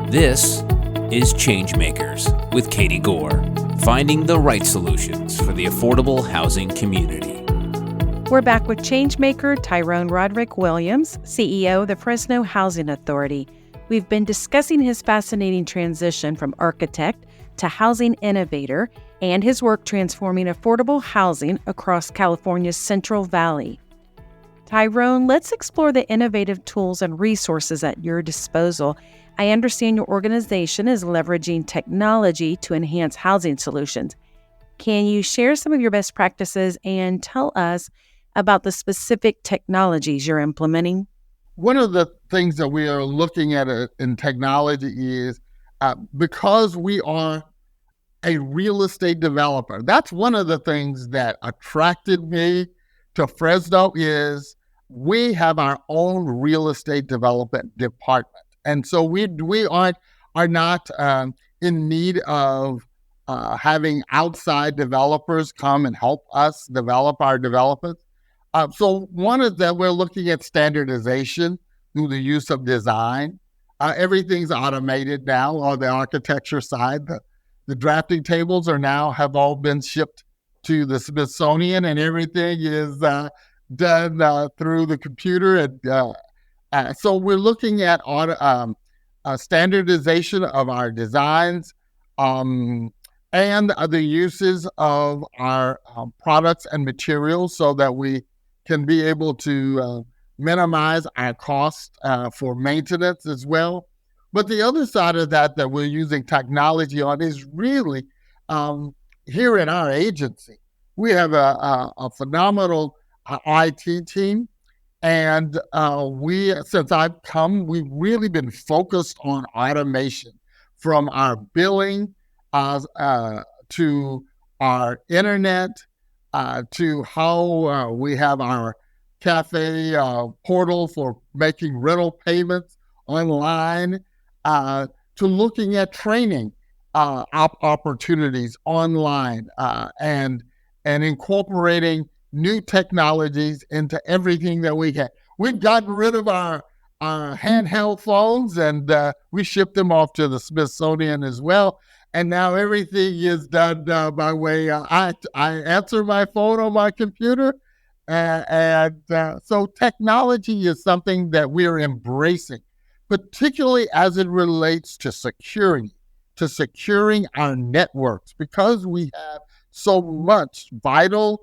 This is Changemakers with Katie Gore, finding the right solutions for the affordable housing community. We're back with Changemaker Tyrone Roderick Williams, CEO of the Fresno Housing Authority. We've been discussing his fascinating transition from architect to housing innovator and his work transforming affordable housing across California's Central Valley. Tyrone, let's explore the innovative tools and resources at your disposal. I understand your organization is leveraging technology to enhance housing solutions. Can you share some of your best practices and tell us about the specific technologies you're implementing? One of the things that we are looking at in technology is because we are a real estate developer. That's one of the things that attracted me to Fresno is we have our own real estate development department. And so we are not in need of having outside developers come and help us develop our developments. So one is that we're looking at standardization through the use of design. Everything's automated now on the architecture side. The drafting tables have all been shipped to the Smithsonian, and everything is done through the computer. So we're looking at standardization of our designs and the uses of our products and materials so that we can be able to minimize our cost for maintenance as well. But the other side of that we're using technology on is really here in our agency. We have a phenomenal IT team. And since I've come, we've really been focused on automation from our billing to our internet to how we have our cafe portal for making rental payments online to looking at training opportunities online and incorporating new technologies into everything that we can. We've gotten rid of our handheld phones and we shipped them off to the Smithsonian as well. And now everything is done by way, I answer my phone on my computer. So technology is something that we're embracing, particularly as it relates to securing our networks, because we have so much vital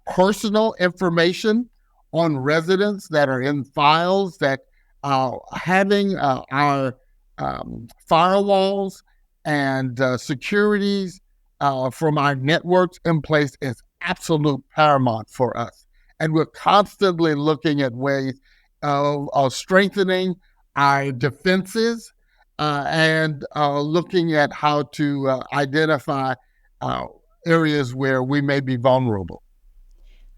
personal information on residents that are in files that having our firewalls and securities from our networks in place is absolute paramount for us. And we're constantly looking at ways of strengthening our defenses and looking at how to identify areas where we may be vulnerable.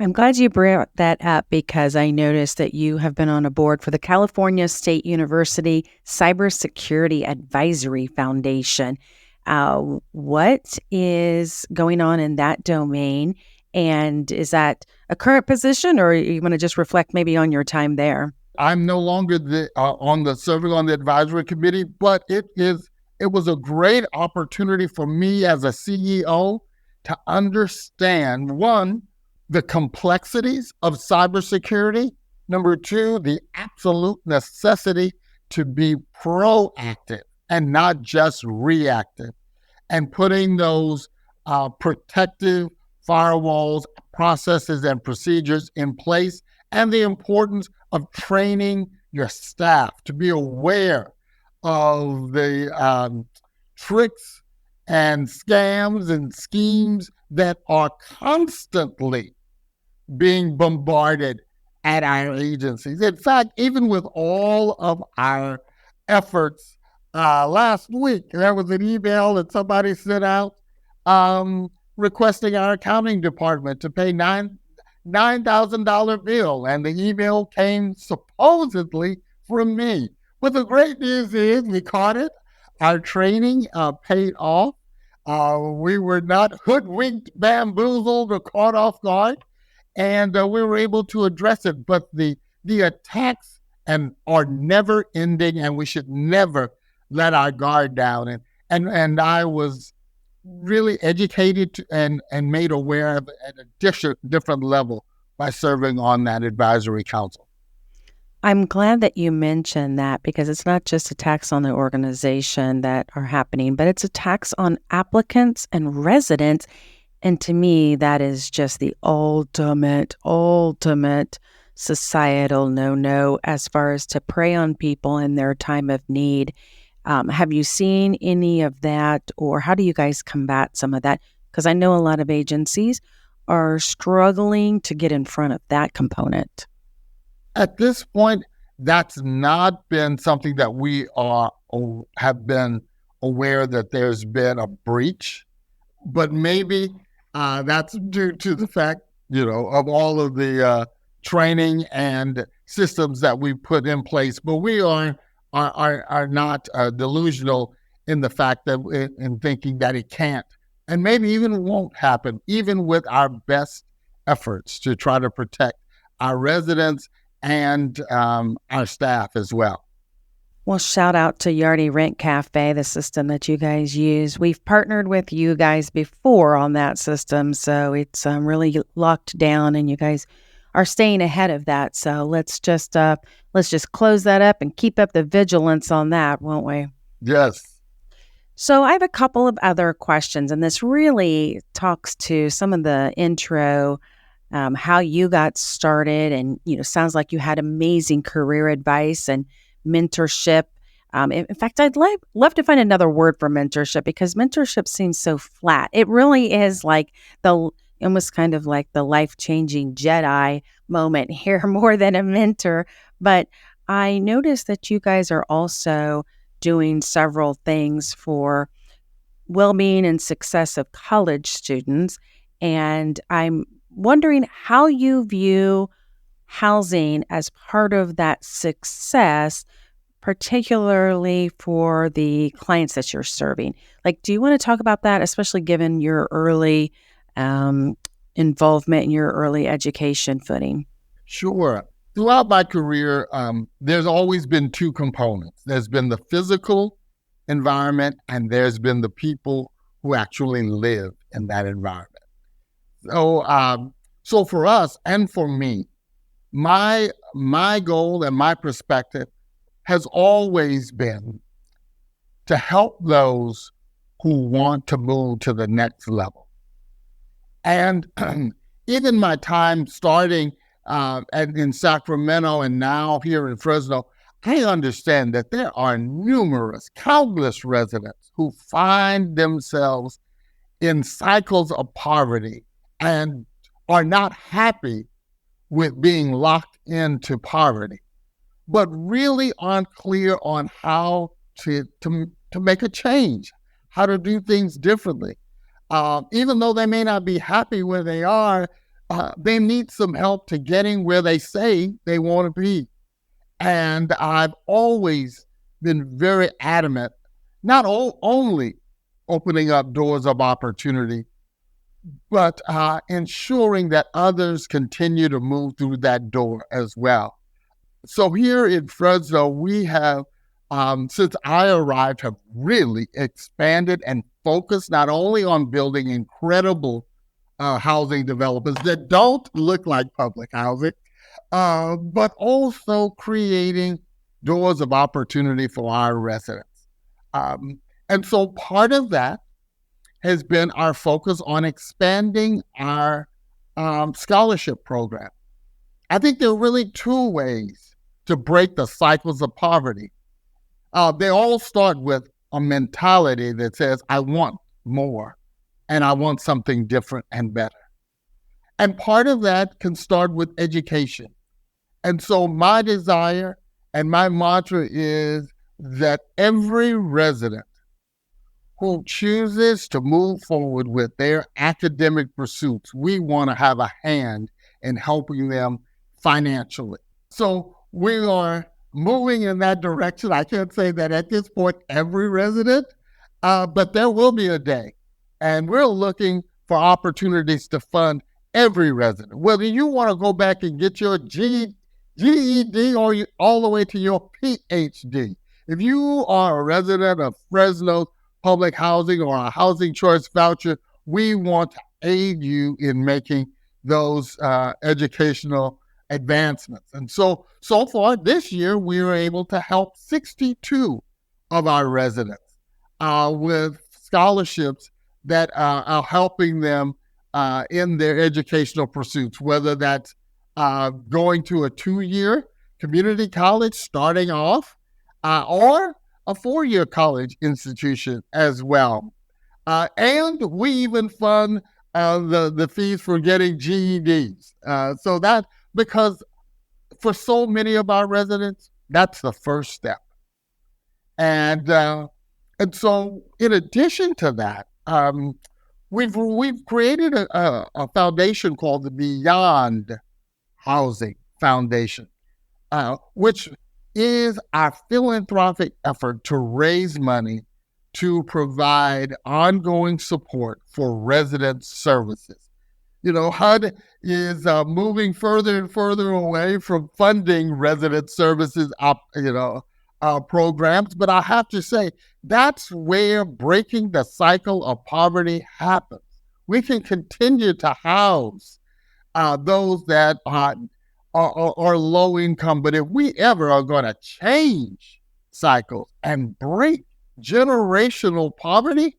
I'm glad you brought that up because I noticed that you have been on a board for the California State University Cybersecurity Advisory Foundation. What is going on in that domain? And is that a current position, or you want to just reflect maybe on your time there? I'm no longer serving on the advisory committee, but it was a great opportunity for me as a CEO to understand, one, the complexities of cybersecurity. Number two, the absolute necessity to be proactive and not just reactive, and putting those protective firewalls, processes, and procedures in place, and the importance of training your staff to be aware of the tricks and scams and schemes that are constantly being bombarded at our agencies. In fact, even with all of our efforts, last week, there was an email that somebody sent out requesting our accounting department to pay $9,000 bill, and the email came supposedly from me. But the great news is we caught it. Our training paid off. We were not hoodwinked, bamboozled, or caught off guard, and we were able to address it. But the attacks are never ending, and we should never let our guard down. And I was really educated and made aware of at a different level by serving on that advisory council. I'm glad that you mentioned that because it's not just attacks on the organization that are happening, but it's attacks on applicants and residents. And to me, that is just the ultimate societal no-no as far as to prey on people in their time of need. Have you seen any of that, or how do you guys combat some of that? Because I know a lot of agencies are struggling to get in front of that component. At this point, that's not been something that we have been aware that there's been a breach, but maybe that's due to the fact, of all of the training and systems that we put in place. But we are not delusional in the fact that in thinking that it can't, and maybe even won't happen, even with our best efforts to try to protect our residents and our staff as well. Well, shout out to Yardi Rent Cafe, the system that you guys use. We've partnered with you guys before on that system, so it's really locked down, and you guys are staying ahead of that. So let's just close that up and keep up the vigilance on that, won't we? Yes. So I have a couple of other questions, and this really talks to some of the intro. How you got started, and sounds like you had amazing career advice and mentorship. In fact, I'd love to find another word for mentorship, because mentorship seems so flat. It really is like almost kind of like the life-changing Jedi moment here, more than a mentor. But I noticed that you guys are also doing several things for well-being and success of college students, and I'm wondering how you view housing as part of that success, particularly for the clients that you're serving. Like, do you want to talk about that, especially given your early involvement in your early education footing? Sure. Throughout my career, there's always been two components. There's been the physical environment, and there's been the people who actually live in that environment. So for us and for me, my goal and my perspective has always been to help those who want to move to the next level. And even my time starting in Sacramento and now here in Fresno, I understand that there are countless residents who find themselves in cycles of poverty and are not happy with being locked into poverty, but really aren't clear on how to make a change, how to do things differently. Even though they may not be happy where they are, they need some help to getting where they say they want to be. And I've always been very adamant, not only opening up doors of opportunity, but ensuring that others continue to move through that door as well. So here in Fresno, we have, since I arrived, have really expanded and focused not only on building incredible housing developments that don't look like public housing, but also creating doors of opportunity for our residents. And so part of that has been our focus on expanding our scholarship program. I think there are really two ways to break the cycles of poverty. They all start with a mentality that says, I want more, and I want something different and better. And part of that can start with education. And so my desire and my mantra is that every resident who chooses to move forward with their academic pursuits, we want to have a hand in helping them financially. So we are moving in that direction. I can't say that at this point, every resident, but there will be a day. And we're looking for opportunities to fund every resident, whether you want to go back and get your GED or all the way to your PhD. If you are a resident of Fresno public housing or a housing choice voucher, we want to aid you in making those educational advancements. And so far this year, we were able to help 62 of our residents with scholarships that are helping them in their educational pursuits, whether that's going to a 2-year community college starting off or a 4-year college institution as well. And we even fund the fees for getting GEDs. So that, because for so many of our residents, that's the first step. And so in addition to that, we've created a foundation called the Beyond Housing Foundation, which is our philanthropic effort to raise money to provide ongoing support for resident services. You know, HUD is moving further and further away from funding resident services programs, but I have to say, that's where breaking the cycle of poverty happens. We can continue to house those that are low income, but if we ever are going to change cycles and break generational poverty,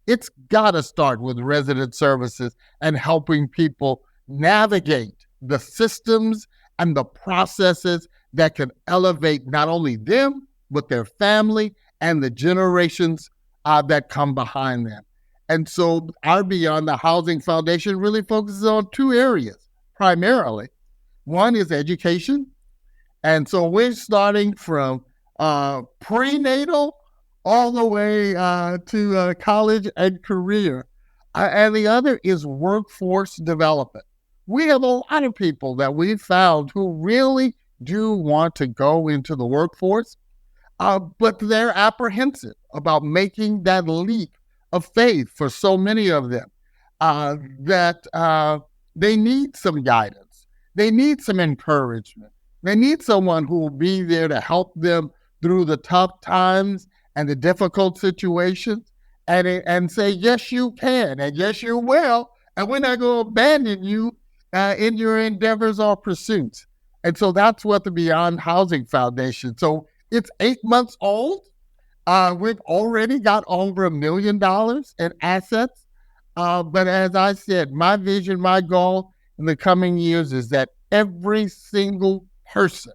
it's got to start with resident services and helping people navigate the systems and the processes that can elevate not only them, but their family and the generations that come behind them. And so our Beyond the Housing Foundation really focuses on 2 areas, primarily. One is education. And so we're starting from prenatal all the way to college and career. And the other is workforce development. We have a lot of people that we've found who really do want to go into the workforce, but they're apprehensive about making that leap of faith for so many of them, that they need some guidance. They need some encouragement. They need someone who will be there to help them through the tough times and the difficult situations and say, yes, you can, and yes, you will, and we're not going to abandon you in your endeavors or pursuits. And so that's what the Beyond Housing Foundation. So it's 8 months old. We've already got over $1 million in assets. But as I said, my vision, my goal in the coming years is that every single person,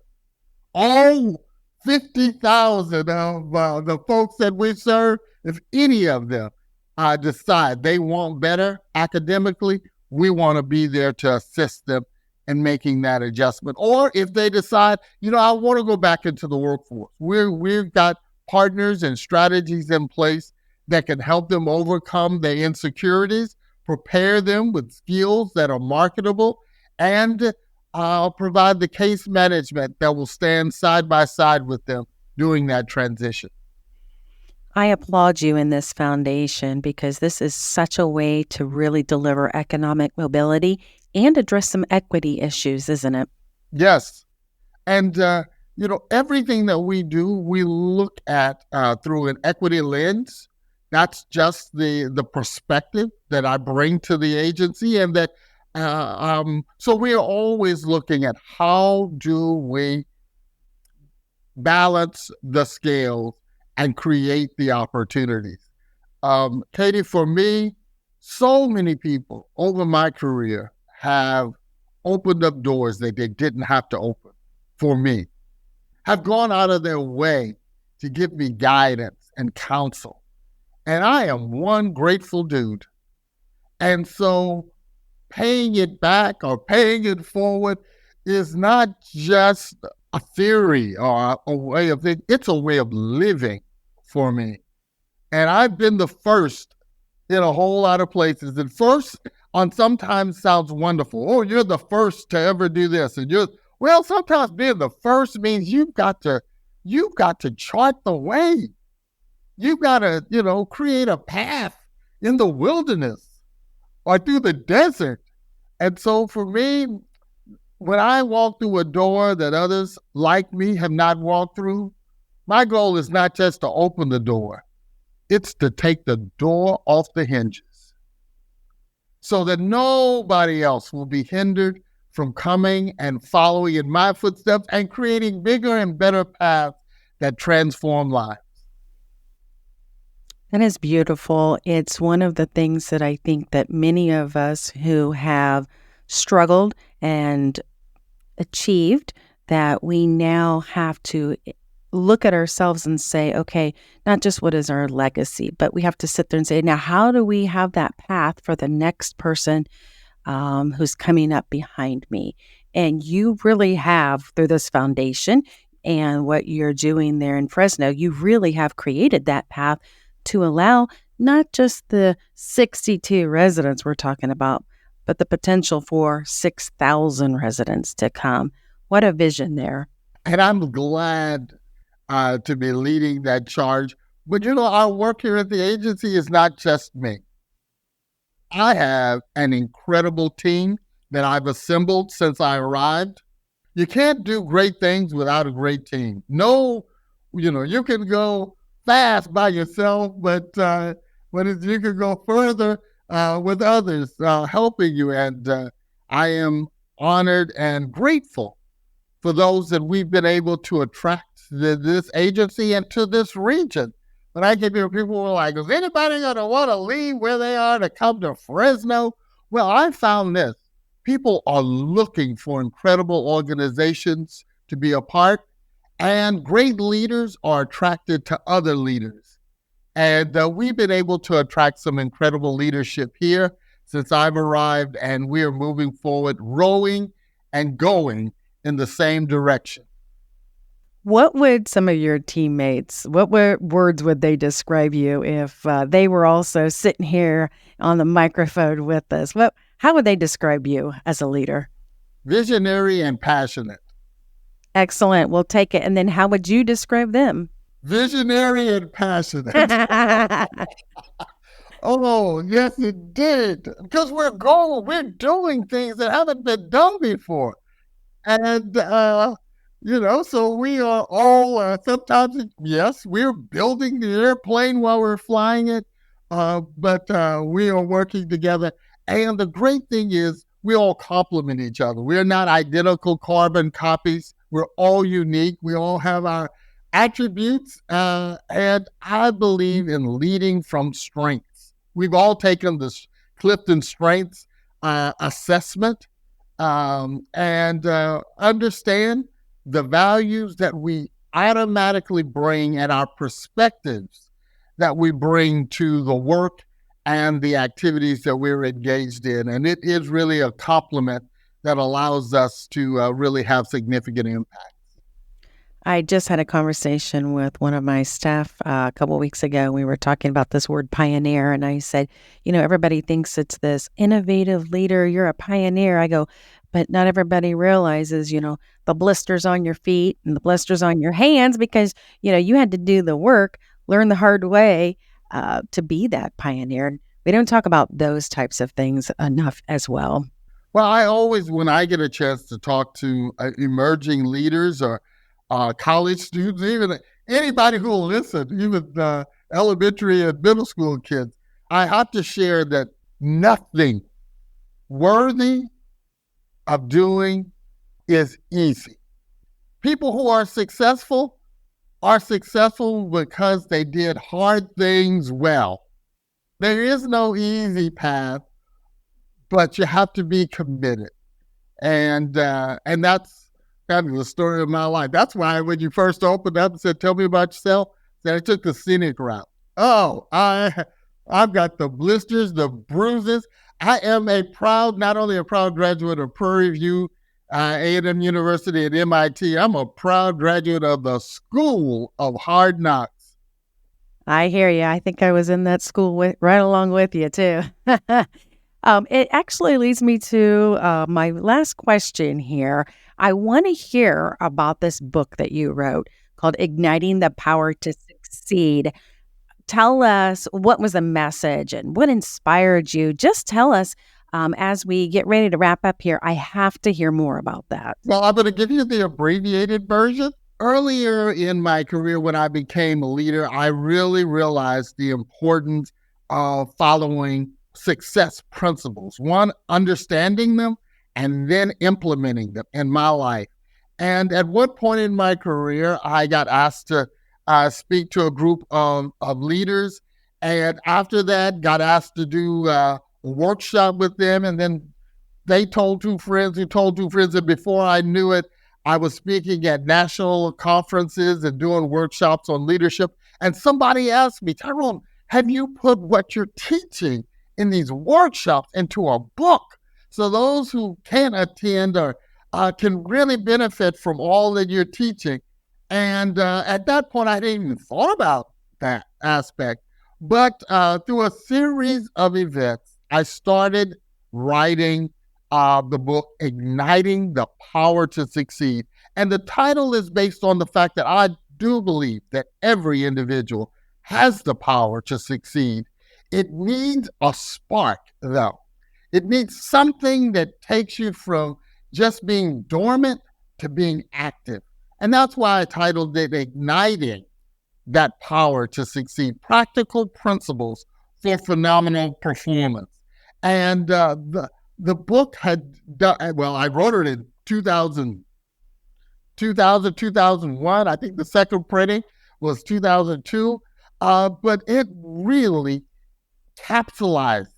all 50,000 of the folks that we serve, if any of them decide they want better academically, we want to be there to assist them in making that adjustment. Or if they decide, I want to go back into the workforce, we've got partners and strategies in place that can help them overcome their insecurities, prepare them with skills that are marketable, and provide the case management that will stand side by side with them during that transition. I applaud you in this foundation because this is such a way to really deliver economic mobility and address some equity issues, isn't it? Yes. And, everything that we do, we look at through an equity lens. That's just the perspective that I bring to the agency, and that so we are always looking at how do we balance the scales and create the opportunities. Katie, for me, so many people over my career have opened up doors that they didn't have to open for me, have gone out of their way to give me guidance and counsel. And I am one grateful dude. And so paying it back or paying it forward is not just a theory or a way of thinking. It's a way of living for me. And I've been the first in a whole lot of places. And first on sometimes sounds wonderful. Oh, you're the first to ever do this. And sometimes being the first means you've got to chart the way. You've got to, create a path in the wilderness or through the desert. And so for me, when I walk through a door that others like me have not walked through, My goal is not just to open the door, it's to take the door off the hinges so that nobody else will be hindered from coming and following in my footsteps and creating bigger and better paths that transform lives. That is beautiful. It's one of the things that I think that many of us who have struggled and achieved, that we now have to look at ourselves and say, okay, not just what is our legacy, but we have to sit there and say, now, how do we have that path for the next person who's coming up behind me? And you really have, through this foundation and what you're doing there in Fresno, you really have created that path to allow not just the 62 residents we're talking about, but the potential for 6,000 residents to come. What a vision there. And I'm glad to be leading that charge. But our work here at the agency is not just me. I have an incredible team that I've assembled since I arrived. You can't do great things without a great team. No, you can go fast by yourself, but you can go further with others helping you. And I am honored and grateful for those that we've been able to attract to this agency and to this region. When I get here, people were like, is anybody going to want to leave where they are to come to Fresno? Well, I found this. People are looking for incredible organizations to be a part, and great leaders are attracted to other leaders. And we've been able to attract some incredible leadership here since I've arrived, and we are moving forward, rowing and going in the same direction. What would some of your teammates, what words would they describe you if they were also sitting here on the microphone with us? How would they describe you as a leader? Visionary and passionate. Excellent. We'll take it. And then how would you describe them? Visionary and passionate. Oh, yes, it did. Because we're doing things that haven't been done before. And, so we are all, sometimes, yes, we're building the airplane while we're flying it, but we are working together. And the great thing is we all complement each other. We're not identical carbon copies. We're all unique. We all have our attributes. And I believe in leading from strengths. We've all taken this Clifton Strengths assessment and understand the values that we automatically bring and our perspectives that we bring to the work and the activities that we're engaged in. And it is really a complement that allows us to really have significant impact. I just had a conversation with one of my staff a couple of weeks ago. We were talking about this word pioneer, and I said, everybody thinks it's this innovative leader. You're a pioneer. I go, but not everybody realizes, the blisters on your feet and the blisters on your hands because, you had to do the work, learn the hard way to be that pioneer. We don't talk about those types of things enough as well. Well, I always, when I get a chance to talk to emerging leaders or college students, even anybody who will listen, even elementary and middle school kids, I have to share that nothing worthy of doing is easy. People who are successful because they did hard things well. There is no easy path, but you have to be committed. And that's kind of the story of my life. That's why when you first opened up and said, tell me about yourself, I took the scenic route. Oh, I've got the blisters, the bruises. I am not only a proud graduate of Prairie View, A&M University at MIT, I'm a proud graduate of the School of Hard Knocks. I hear you. I think I was in that school right along with you, too. It actually leads me to my last question here. I want to hear about this book that you wrote called Igniting the Power to Succeed. Tell us, what was the message and what inspired you? Just tell us as we get ready to wrap up here. I have to hear more about that. Well, I'm going to give you the abbreviated version. Earlier in my career, when I became a leader, I really realized the importance of following success principles. One, understanding them and then implementing them in my life. And at one point in my career, I got asked to speak to a group of leaders. And after that, got asked to do a workshop with them. And then they told two friends who told two friends. And before I knew it, I was speaking at national conferences and doing workshops on leadership. And somebody asked me, Tyrone, have you put what you're teaching in these workshops into a book? So those who can attend or can really benefit from all that you're teaching. And at that point, I didn't even thought about that aspect. But through a series of events, I started writing the book, Igniting the Power to Succeed. And the title is based on the fact that I do believe that every individual has the power to succeed. It needs a spark, though. It needs something that takes you from just being dormant to being active. And that's why I titled it Igniting That Power to Succeed, Practical Principles for Phenomenal Performance. And the book had done, well, I wrote it in 2001. I think the second printing was 2002. But it really capsulized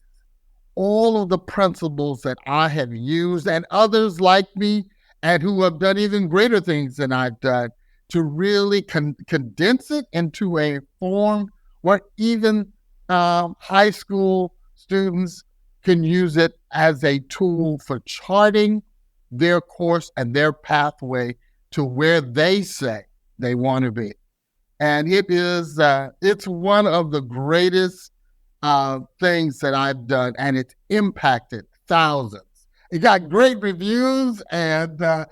all of the principles that I have used and others like me and who have done even greater things than I've done to really condense it into a form where even high school students can use it as a tool for charting their course and their pathway to where they say they want to be. And it is, it's one of the greatest things that I've done, and it's impacted thousands. It got great reviews and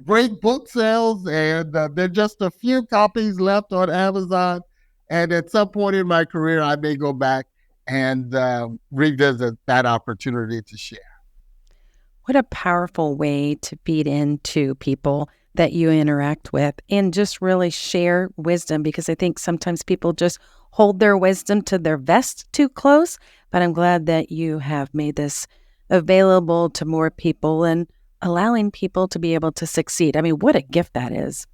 great book sales, and there are just a few copies left on Amazon. And at some point in my career, I may go back and revisit that opportunity to share. What a powerful way to feed into people that you interact with and just really share wisdom, because I think sometimes people just hold their wisdom to their vest too close. But I'm glad that you have made this available to more people and allowing people to be able to succeed. I mean, what a gift that is.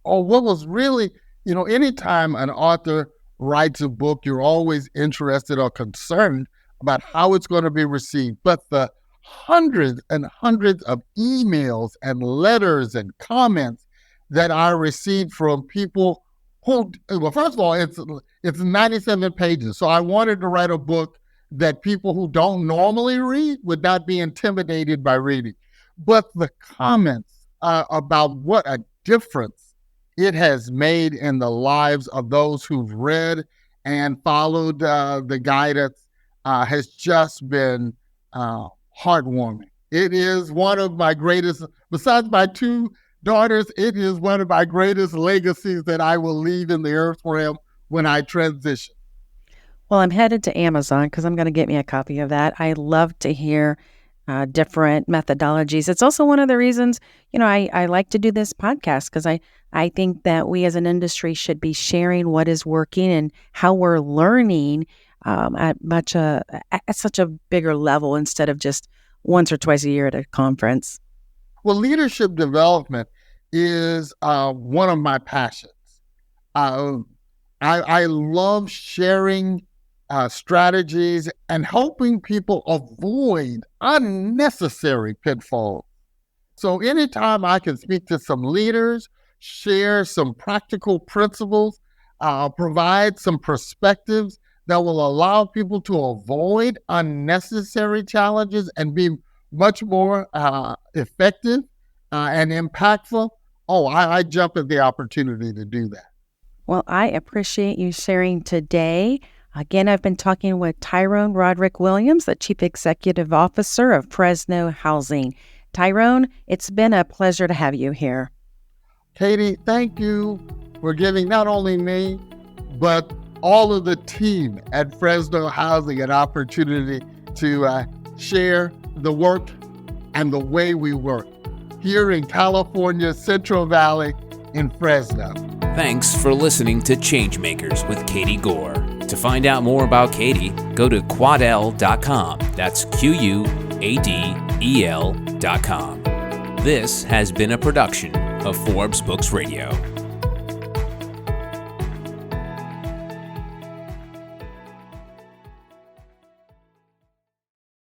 Oh, what was really, anytime an author writes a book, you're always interested or concerned about how it's going to be received. But the hundreds and hundreds of emails and letters and comments that I received from people who, well, first of all, it's 97 pages. So I wanted to write a book that people who don't normally read would not be intimidated by reading. But the comments about what a difference it has made in the lives of those who've read and followed the guidance has just been heartwarming. It is one of my greatest, besides my two daughters, it is one of my greatest legacies that I will leave in the earth realm when I transition. Well, I'm headed to Amazon because I'm going to get me a copy of that. I love to hear different methodologies. It's also one of the reasons, I like to do this podcast, because I think that we as an industry should be sharing what is working and how we're learning at such a bigger level instead of just once or twice a year at a conference. Well, leadership development is one of my passions. I love sharing strategies and helping people avoid unnecessary pitfalls. So anytime I can speak to some leaders, share some practical principles, provide some perspectives that will allow people to avoid unnecessary challenges and be much more effective and impactful, I jump at the opportunity to do that. Well, I appreciate you sharing today. Again, I've been talking with Tyrone Roderick Williams, the Chief Executive Officer of Fresno Housing. Tyrone, it's been a pleasure to have you here. Katie, thank you for giving not only me, but all of the team at Fresno Housing an opportunity to share the work and the way we work here in California's Central Valley in Fresno. Thanks for listening to Changemakers with Katie Gore. To find out more about Katie, go to quadel.com. That's QUADEL.com. This has been a production of Forbes Books Radio.